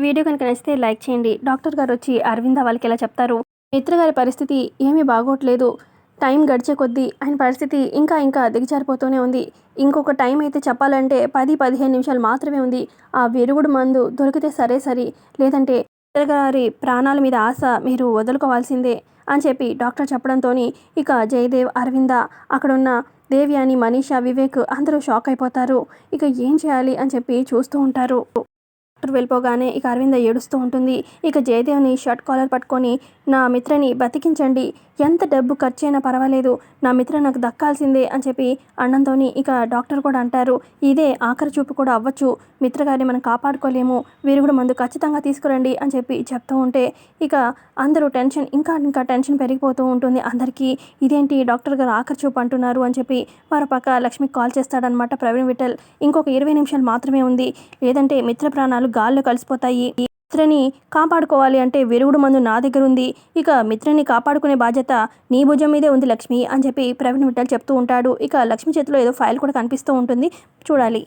Video కనుక నచ్చితే like చేయండి. డాక్టర్ గారు వచ్చి అరవింద వాళ్ళకి ఇలా చెప్తారు. మిత్ర గారి పరిస్థితి ఏమీ బాగోట్లేదు. టైం గడిచే కొద్దీ ఆయన పరిస్థితి ఇంకా దిగజారిపోతూనే ఉంది. ఇంకొక టైం అయితే చెప్పాలంటే 10-15 నిమిషాలు మాత్రమే ఉంది. ఆ విరుగుడు మందు దొరికితే సరే, లేదంటే మిత్ర గారి ప్రాణాల మీద ఆశ మీరు వదులుకోవాల్సిందే అని చెప్పి డాక్టర్ చెప్పడంతోని ఇక జయదేవ్, అరవింద, అక్కడున్న దేవ్యాని, మనీషా, వివేక్ అందరూ షాక్ అయిపోతారు. ఇక ఏం చేయాలి అని చెప్పి చూస్తూ ఉంటారు. డాక్టర్ వెళ్ళిపోగానే ఇక అరవింద ఏడుస్తూ ఉంటుంది. ఇక జయదేవ్ని షర్ట్ కాలర్ పట్టుకొని నా మిత్రని బతికించండి, ఎంత డబ్బు ఖర్చైనా పర్వాలేదు, నా మిత్ర నాకు దక్కాల్సిందే అని చెప్పి అనడంతో ఇక డాక్టర్ కూడా అంటారు, ఇదే ఆఖరి చూపు కూడా అవ్వచ్చు, మిత్ర గారిని మనం కాపాడుకోలేము, విరుగుడు మందు ఖచ్చితంగా తీసుకురండి అని చెప్పి చెప్తూ ఉంటే ఇక అందరూ టెన్షన్ ఇంకా టెన్షన్ పెరిగిపోతూ ఉంటుంది అందరికీ. ఇదేంటి డాక్టర్ గారు ఆఖరి చూపు అంటున్నారు అని చెప్పి మరోపక్క లక్ష్మికి కాల్ చేస్తాడనమాట ప్రవీణ్ విఠల్. ఇంకొక 20 నిమిషాలు మాత్రమే ఉంది, లేదంటే మిత్ర ప్రాణాలు గాల్లో కలిసిపోతాయి. మిత్రని కాపాడుకోవాలి అంటే విరుగుడు మందు నా దగ్గర ఉంది, ఇక మిత్రని కాపాడుకునే బాధ్యత నీ భుజం మీదే ఉంది లక్ష్మి అని చెప్పి ప్రవీణ్ విఠల్ చెప్తూ ఉంటాడు. ఇక లక్ష్మి చేతిలో ఏదో ఫైల్ కూడా కనిపిస్తూ ఉంటుంది, చూడాలి.